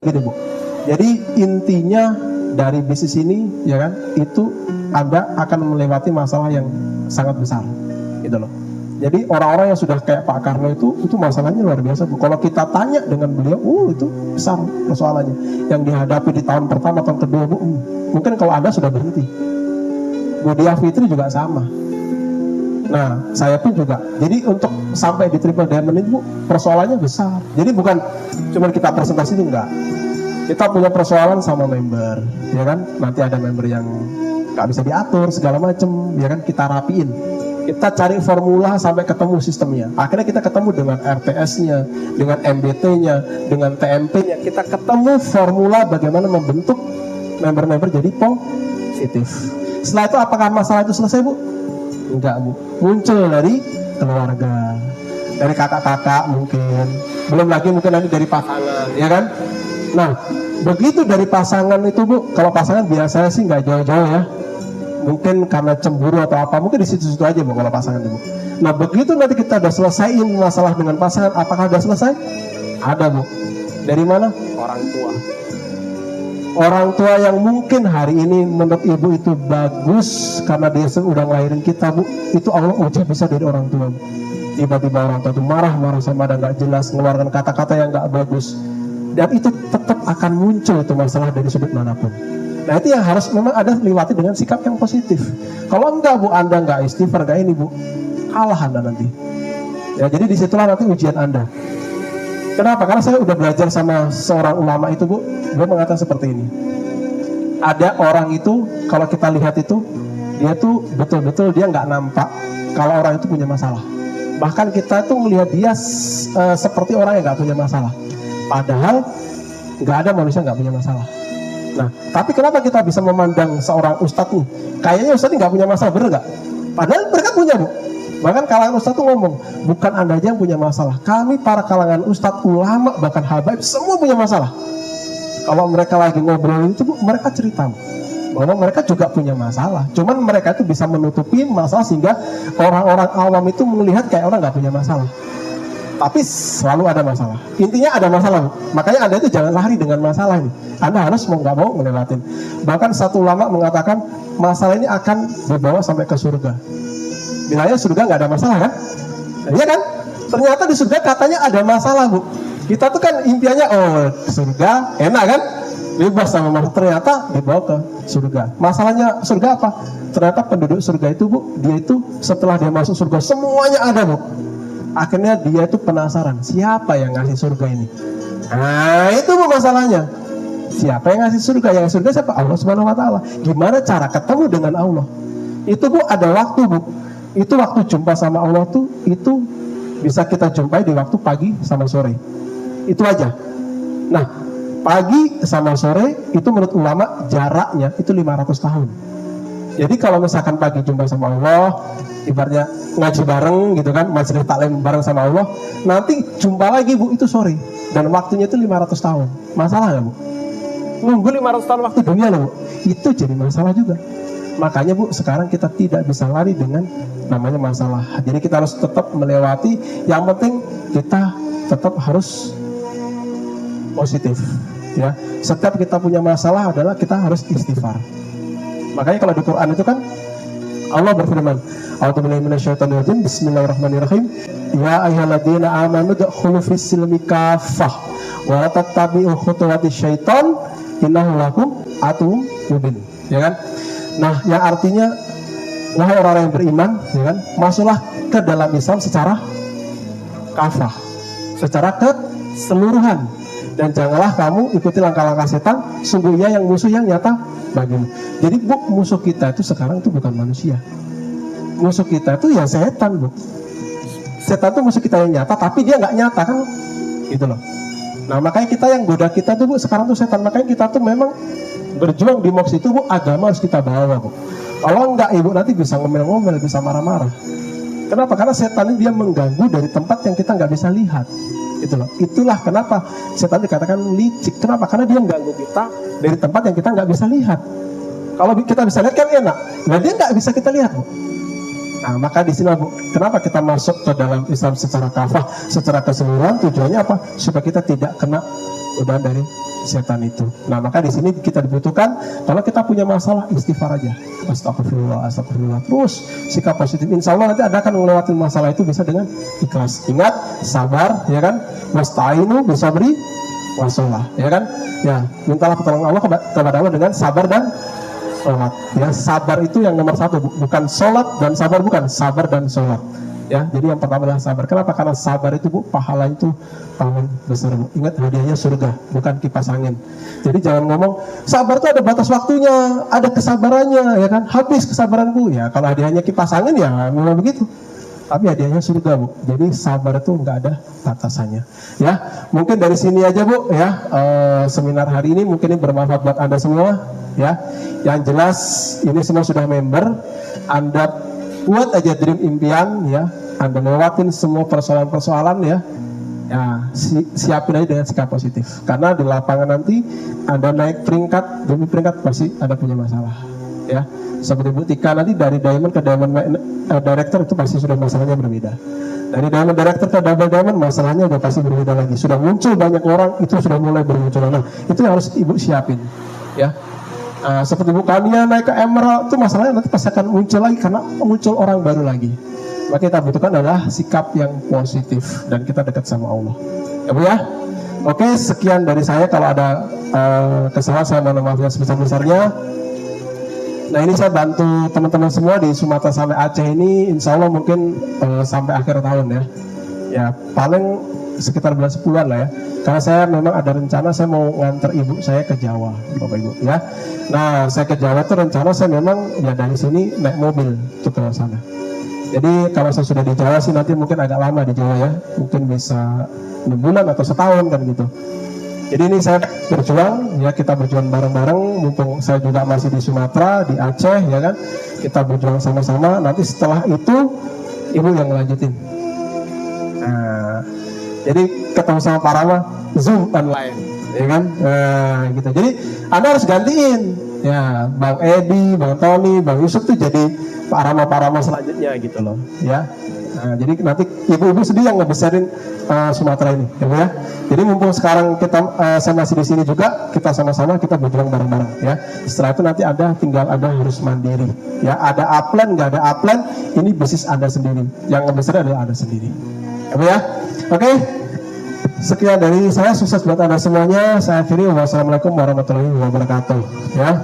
Gini Bu, jadi intinya dari bisnis ini ya kan, itu Anda akan melewati masalah yang sangat besar gitu loh. Jadi orang-orang yang sudah kayak Pak Karno itu masalahnya luar biasa Bu. Kalau kita tanya dengan beliau, itu besar persoalannya yang dihadapi di tahun pertama, tahun kedua Bu. Mungkin kalau Anda sudah berhenti. Bu Dia Fitri juga sama. Nah, saya pun juga. Jadi untuk sampai di Triple Diamond ini Bu, persoalannya besar. Jadi bukan cuma kita presentasi itu enggak. Kita punya persoalan sama member, ya kan? Nanti ada member yang nggak bisa diatur segala macem, ya kan? Kita rapiin. Kita cari formula sampai ketemu sistemnya. Akhirnya kita ketemu dengan RTS-nya, dengan MBT-nya, dengan TMP-nya. Kita ketemu formula bagaimana membentuk member-member jadi positif. Setelah itu apakah masalah itu selesai Bu? Enggak Bu. Muncul dari keluarga, dari kakak-kakak mungkin. Belum lagi mungkin nanti dari pasangan, ya kan? Nah, begitu dari pasangan itu Bu, kalau pasangan biasanya sih nggak jauh-jauh ya. Mungkin karena cemburu atau apa, mungkin di situ-situ aja Bu kalau pasangan itu Bu. Nah, begitu nanti kita udah selesaiin masalah dengan pasangan, apakah udah selesai? Ada Bu. Dari mana? Orang tua. Orang tua yang mungkin hari ini menurut ibu itu bagus karena dia udah ngelahirin kita Bu. Itu Allah uji bisa dari orang tua Bu. Tiba-tiba orang tua itu marah-marah sama ada nggak jelas, ngeluarkan kata-kata yang nggak bagus. Dan itu tetap akan muncul itu masalah dari sudut manapun. Nah itu yang harus memang ada lewati dengan sikap yang positif. Kalau enggak Bu, Anda enggak istighfar, enggak ini Bu, kalah Anda nanti. Ya jadi disitulah nanti ujian Anda. Kenapa? Karena saya udah belajar sama seorang ulama itu Bu, dia mengatakan seperti ini. Ada orang itu kalau kita lihat itu, dia tuh betul-betul dia nggak nampak kalau orang itu punya masalah. Bahkan kita tuh melihat dia seperti orang yang nggak punya masalah. Padahal nggak ada manusia nggak punya masalah. Nah, tapi kenapa kita bisa memandang seorang ustadz nih? Kayaknya ustadz ini nggak punya masalah, bener nggak? Padahal mereka punya Bu. Bahkan kalangan ustadz tuh ngomong, bukan Anda aja yang punya masalah. Kami para kalangan ustadz, ulama, bahkan habaib, semua punya masalah. Kalau mereka lagi ngobrol itu Bu, mereka cerita bahwa mereka juga punya masalah. Cuman mereka itu bisa menutupi masalah sehingga orang-orang awam itu melihat kayak orang nggak punya masalah. Tapi selalu ada masalah. Intinya ada masalah Bu. Makanya Anda itu jangan lari dengan masalah ini. Anda harus mau nggak mau ngelewatin. Bahkan satu ulama mengatakan masalah ini akan dibawa sampai ke surga. Bilangnya surga nggak ada masalah kan? Iya kan? Ternyata di surga katanya ada masalah Bu. Kita tuh kan impiannya surga enak kan? Bebas sama masalah. Ternyata dibawa ke surga. Masalahnya surga apa? Ternyata penduduk surga itu Bu, dia itu setelah dia masuk surga semuanya ada Bu. Akhirnya dia itu penasaran, siapa yang ngasih surga ini? Nah itu Bu masalahnya. Siapa yang ngasih surga? Yang surga siapa? Allah Subhanahu Wa Taala. Gimana cara ketemu dengan Allah? Itu Bu ada waktu Bu. Itu waktu jumpa sama Allah tuh itu bisa kita jumpai di waktu pagi sama sore. Itu aja. Nah pagi sama sore itu menurut ulama jaraknya itu 500 tahun. Jadi kalau misalkan pagi jumpa sama Allah, ibaratnya ngaji bareng gitu kan, majelis taklim bareng sama Allah, nanti jumpa lagi Bu itu sore dan waktunya itu 500 tahun. Masalah nggak Bu? Nunggu 500 tahun waktu dunia loh Bu. Itu jadi masalah juga. Makanya Bu sekarang kita tidak bisa lari dengan namanya masalah. Jadi kita harus tetap melewati. Yang penting kita tetap harus positif. Ya, setiap kita punya masalah adalah kita harus istighfar. Makanya kalau di Quran itu kan Allah berfirman, A'udzubillahi minasyaitonirrajim, Bismillahirrahmanirrahim. Ya ayyuhalladzina amanu dkhulu fis-silmi kaffah wa la tattabi'u khutuwatis syaiton innahu lakum aduwwun mubin. Ya kan? Nah, yang artinya wahai orang-orang yang beriman, ya kan, masuklah ke dalam Islam secara kafah, secara keseluruhan. Dan janganlah kamu ikuti langkah-langkah setan, sungguhnya yang musuh yang nyata bagimu. Jadi Bu, musuh kita itu sekarang itu bukan manusia. Musuh kita itu ya setan Bu. Setan itu musuh kita yang nyata, tapi dia nggak nyata kan, gitu loh. Nah makanya kita yang goda kita tuh Bu, sekarang tuh setan. Makanya kita tuh memang berjuang di moks itu Bu, agama harus kita bawa Bu. Kalau enggak Ibu nanti bisa ngomel-ngomel, bisa marah-marah. Kenapa? Karena setan ini dia mengganggu dari tempat yang kita nggak bisa lihat. Gitu loh. Itulah kenapa setan dikatakan licik. Kenapa? Karena dia mengganggu kita dari tempat yang kita nggak bisa lihat. Kalau kita bisa lihat kan enak. Nah dia nggak bisa kita lihat Bu. Nah maka di sini Bu, kenapa kita masuk ke dalam Islam secara kafah, secara keseluruhan? Tujuannya apa? Supaya kita tidak kena godaan dari setan itu. Nah, maka di sini kita dibutuhkan kalau kita punya masalah istighfar aja. Astagfirullah, astagfirullah. Terus sikap positif. Insya Allah nanti Anda akan melewati masalah itu bisa dengan ikhlas. Ingat, sabar, ya kan? Wasta'inu bisabri wasolah, ya kan? Ya, mintalah pertolongan Allah kepada Allah dengan sabar dan sholat. Ya, sabar itu yang nomor satu, bukan sholat dan sabar, bukan sabar dan sholat. Ya, jadi yang pertama adalah sabar. Kenapa? Karena sabar itu Bu, pahala itu paling besar Bu. Ingat hadiahnya surga, bukan kipas angin. Jadi jangan ngomong sabar itu ada batas waktunya, ada kesabarannya, ya kan? Habis kesabaranku. Ya, kalau hadiahnya kipas angin ya memang begitu. Tapi hadiahnya surga Bu. Jadi sabar itu nggak ada batasannya. Ya, mungkin dari sini aja Bu. Ya, seminar hari ini mungkin ini bermanfaat buat Anda semua. Ya, yang jelas ini semua sudah member. Anda buat aja dream impian, ya. Anda lewatin semua persoalan-persoalan, ya. Ya, siapin aja dengan sikap positif. Karena di lapangan nanti Anda naik peringkat demi peringkat pasti ada punya masalah, ya. Seperti Bu Tika nanti dari diamond ke diamond director itu pasti sudah masalahnya berbeda. Dari diamond director ke double diamond masalahnya udah pasti berbeda lagi. Sudah muncul banyak orang, itu sudah mulai bermunculan. Nah, itu yang harus Ibu siapin, ya. Seperti Bu Kania naik ke emerald itu masalahnya nanti pasti akan muncul lagi karena muncul orang baru lagi. Maka kita butuhkan adalah sikap yang positif dan kita dekat sama Allah, ya Bu ya. Oke, sekian dari saya. Kalau ada kesalahan saya mohon maaf yang sebesar-besarnya. Nah, ini saya bantu teman-teman semua di Sumatera sampai Aceh ini, insya Allah mungkin sampai akhir tahun ya. Ya paling sekitar bulan 10-an lah ya. Karena saya memang ada rencana saya mau nganter ibu saya ke Jawa, Bapak Ibu ya. Nah, saya ke Jawa itu rencana saya memang ya dari sini naik mobil tuh ke sana. Jadi kalau saya sudah di Jawa sih nanti mungkin agak lama di Jawa ya. Mungkin bisa 6 bulan atau setahun kan gitu. Jadi ini saya berjuang, ya kita berjuang bareng-bareng. Mumpung saya juga masih di Sumatera, di Aceh, ya kan. Kita berjuang sama-sama. Nanti setelah itu ibu yang lanjutin. Nah, jadi ketemu sama Pak Rama Zoom online, ya kan. Gitu. Jadi Anda harus gantiin, ya Bang Edi, Bang Tony, Bang Yusuf tuh jadi Pak Rama selanjutnya gitu loh, ya. Nah, jadi nanti ibu-ibu sendiri yang ngebesarin Sumatera ini, ya. Jadi mumpung sekarang saya masih di sini juga, kita sama-sama kita berjuang bareng-bareng, ya. Setelah itu nanti tinggal Anda harus mandiri, ya. Ada upline, nggak ada upline, ini bisnis Anda sendiri. Yang ngebesarin adalah Anda sendiri, ya. Oke. Sekian dari saya, sukses buat Anda semuanya. Saya akhiri, wassalamualaikum warahmatullahi wabarakatuh, ya.